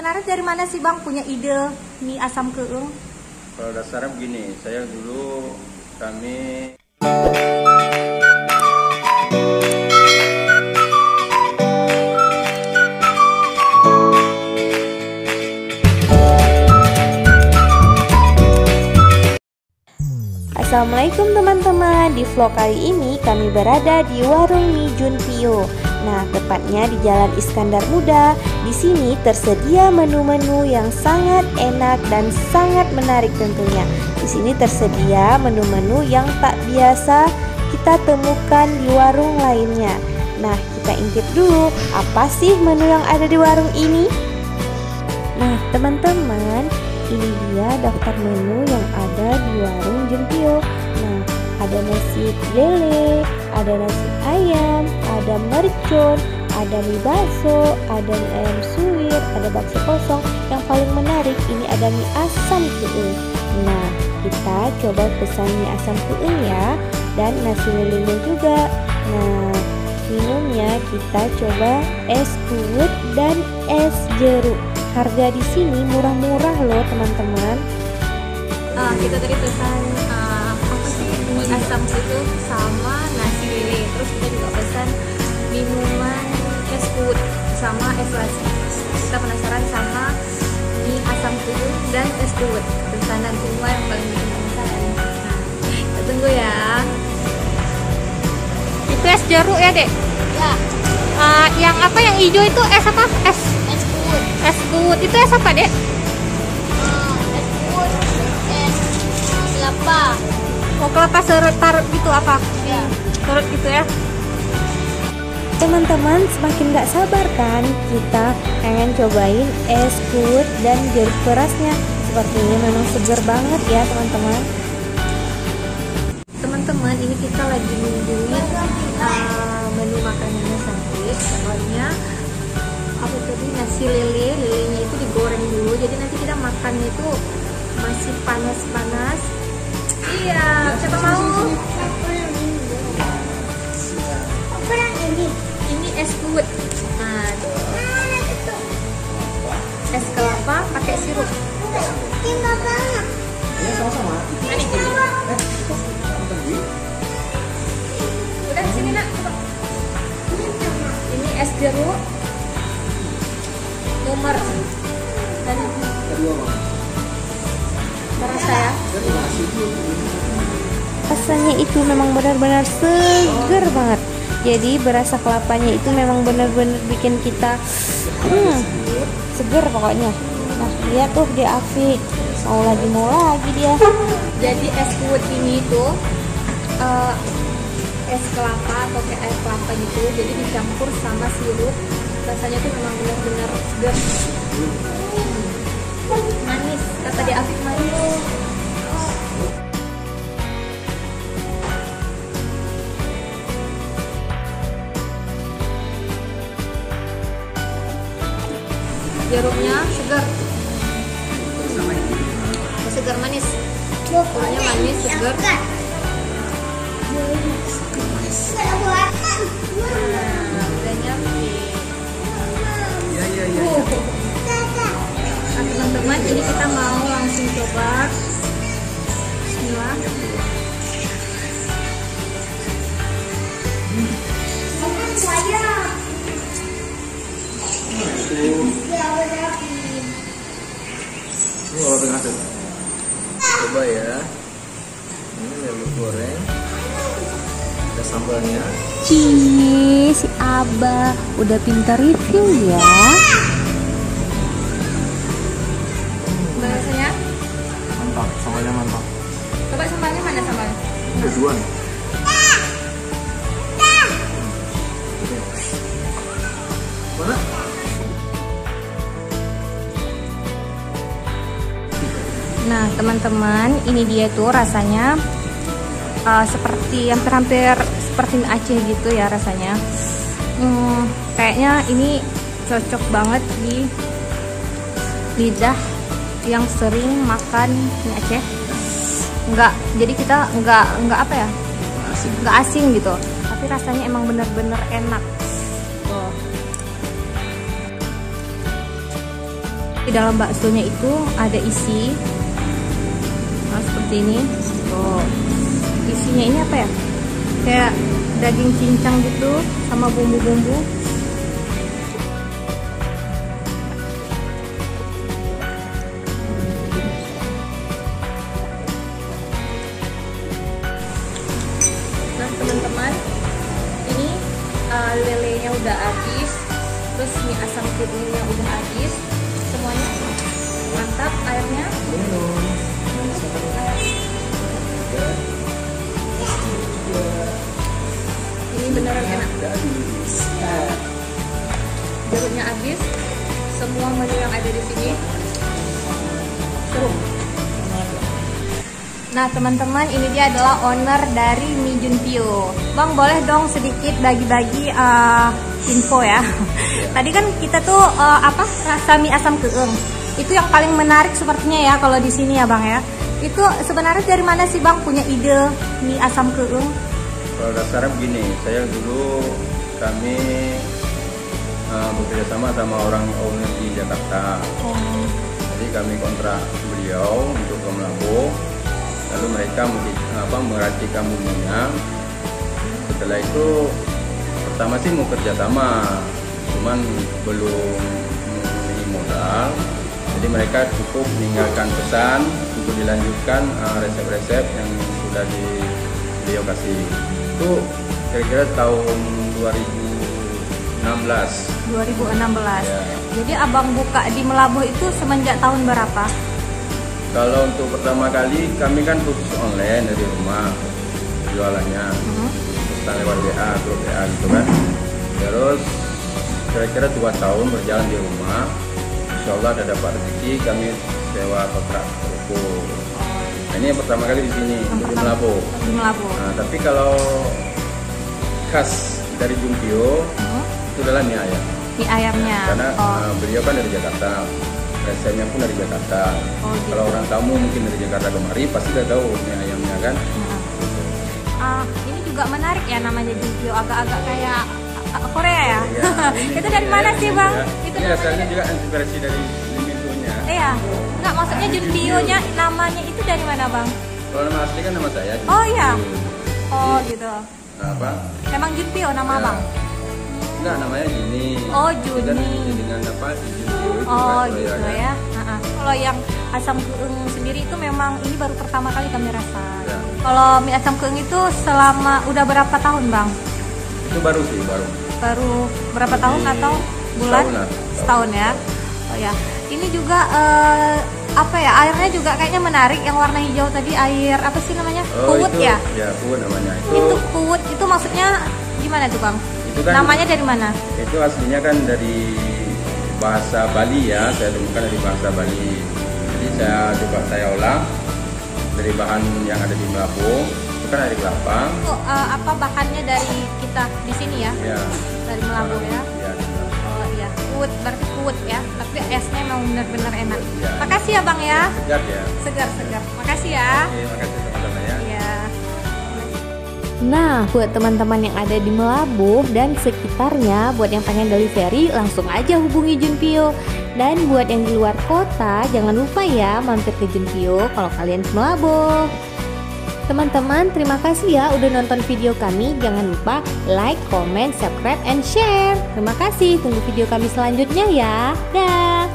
Sebenarnya dari mana sih Bang punya ide mie asam keung? Kalau dasarnya begini, kami Assalamualaikum teman-teman. Di vlog kali ini kami berada di warung mie Junpio. Nah, tepatnya di Jalan Iskandar Muda. Di sini tersedia menu-menu yang sangat enak dan sangat menarik tentunya. Di sini tersedia menu-menu yang tak biasa kita temukan di warung lainnya. Nah, kita intip dulu apa sih menu yang ada di warung ini. Nah, teman-teman, ini dia daftar menu yang ada di warung Junpio. Nah, ada nasi lele, ada nasi ayam, ada mercon, ada mie bakso, ada mie ayam suwir, ada bakso kosong. Yang paling menarik ini ada mie asam keung. Nah, kita coba pesan mie asam keung ya, dan nasi lelenya juga. Nah, minumnya kita coba es kuwet dan es jeruk. Harga di sini murah-murah loh teman-teman. Kita tadi pesan mie asam keung sama nasi lele. Terus kita juga pesan minuman es kuwet sama es lassi. Kita penasaran sama mie asam keung dan es kuwet. Pesanan semua yang paling bikin penasaran. Nah, kita tunggu ya. Itu es jeruk ya, Dek? Ya. Yang apa yang hijau itu es apa? Es kuwet itu es apa, Dek? Es kuwet, es kelapa. Oh, kelapa serut gitu apa? Ya. Serut gitu ya. Teman-teman, semakin gak sabar kan kita pengen cobain es kuwet dan jeruk perasnya. Sepertinya memang seger banget ya teman-teman. Teman-teman, ini kita lagi nungguin menu makanannya cantik. Soalnya apa tadi, nasi lelenya itu digoreng dulu. Jadi nanti kita makannya itu masih panas-panas. Iya, siapa mau? Ini es kuwet. Nah, es kelapa pakai sirup. ya sama-sama. Udah sini nak. Ini es jeruk. Nomor dan Kedua, Bang. terasa ya. Rasanya itu memang benar-benar seger banget. Jadi berasa kelapanya itu memang benar-benar bikin kita seger pokoknya. Nah, lihat tuh dia Afik mau lagi dia. Jadi es kuwet ini itu es kelapa atau kayak air kelapa gitu. Jadi dicampur sama sirup. Rasanya tuh memang benar-benar seger. Manis, kata dia Afik manis. Jeruknya segar. Segar manis. Pokoknya manis, segar. Udah nyampe. Nah, teman-teman, ini kita mau langsung coba. Bismillah. Ini kalau tengah tuh. Coba ya. Ini lele goreng. Ada sambalnya. Cie, si Abah udah pintar review ya. Rasanya? Mantap, sambalnya mantap. Coba sambalnya mana sambalnya? Keduan. Mana? Nah, teman-teman, ini dia tuh rasanya seperti hampir seperti mie Aceh gitu ya rasanya. Kayaknya ini cocok banget di lidah yang sering makan mie Aceh. Jadi kita nggak apa ya? Nggak asing gitu. Tapi rasanya emang bener-bener enak. Tuh. Di dalam baksonya itu ada isi, nah, seperti ini. Oh, isinya ini apa ya? Kayak daging cincang gitu sama bumbu-bumbu. Nah teman-teman, ini lelenya udah habis, terus mie asam keungnya udah habis, semuanya mantap. Airnya ini beneran enak. Jeruknya habis, semua menu yang ada di sini seru. Nah teman-teman, ini dia adalah owner dari Mie Junpyo. Bang, boleh dong sedikit bagi-bagi info ya. Tadi kan kita tuh rasa mie asam keung. Itu yang paling menarik sepertinya ya kalau di sini ya Bang ya. Itu sebenarnya dari mana sih Bang punya ide mie asam keung? Kalau dasarnya begini, kami bekerja sama orang owner di Jakarta. Jadi kami kontrak beliau untuk ke Melabuh. Lalu mereka meracik bumbunya. Setelah itu pertama sih mau kerja sama, cuman belum memiliki modal. Jadi mereka cukup meninggalkan pesan untuk dilanjutkan resep-resep yang sudah beliau kasih. Itu kira-kira tahun 2016. 2016. Ya. Jadi abang buka di Melabuh itu semenjak tahun berapa? Kalau untuk pertama kali kami kan khusus online dari rumah jualannya, pesan lewat WA, grup WA gitu kan. Terus kira-kira 2 tahun berjalan di rumah, insya Allah ada dapat rezeki, kami sewa kontrak ruko. Nah, ini yang pertama kali di sini di Melabuh. Di Melabuh. Nah, tapi kalau khas dari Junpyo itu adalah mie ayam. Mie ayamnya. Karena beliau kan dari Jakarta. Resepnya pun dari Jakarta. Gitu. Kalau orang tamu mungkin dari Jakarta kemari pasti udah tahu mie ayamnya kan. Ini juga menarik ya, namanya Junpyo, agak-agak kayak Korea ya. Ini itu dari mana sih Bang? Ya. Itu Ini asalnya juga inspirasi dari Mintonya. Iya. Enggak, maksudnya Junpyo-nya namanya itu dari mana Bang? Kalau nama asli kan nama saya. Oh iya. Junpyo. Oh gitu. Nah, apa? Emang Junpyo nama Ya. Bang? Enggak, namanya Juni. Oh, Jadi Juni. kan dengan apa? Junpyo itu Oh kan, gitu kan. ya. Kalau yang asam keung sendiri itu memang ini baru pertama kali kami rasa. Ya. Kalau mie asam keung itu selama udah berapa tahun Bang? Itu baru sih, baru. Baru berapa tahun atau bulan? Setahun lah. Setahun ya. Oh ya. Ini juga apa ya? Airnya juga kayaknya menarik, yang warna hijau tadi, air apa sih namanya? Kuwut itu, ya? Ya, kuwut namanya. Itu kuwut itu maksudnya gimana tuh Bang? Itu kan Namanya dari mana? Itu aslinya kan dari bahasa Bali ya, saya temukan dari bahasa Bali. Jadi saya olah dari bahan yang ada di Melabuh. Itu kan air kelapa. Itu apa bahannya dari kita di sini ya? Ya. Dari Melabuh ya? Ya, di Melabuh. Oh iya, kuwut, berarti kuwut ya. Tapi esnya memang benar-benar enak. Ya. Makasih ya Bang ya. Segar ya. Segar-segar. Makasih ya. Oke, makasih sama-sama ya. Iya. Nah, buat teman-teman yang ada di Melabuh dan sekitarnya, buat yang pengen delivery, langsung aja hubungi Junpyo. Dan buat yang di luar kota, jangan lupa ya mampir ke Junpyo kalau kalian ke Melabuh. Teman-teman, terima kasih ya udah nonton video kami. Jangan lupa like, comment, subscribe, and share. Terima kasih, tunggu video kami selanjutnya ya. Dah.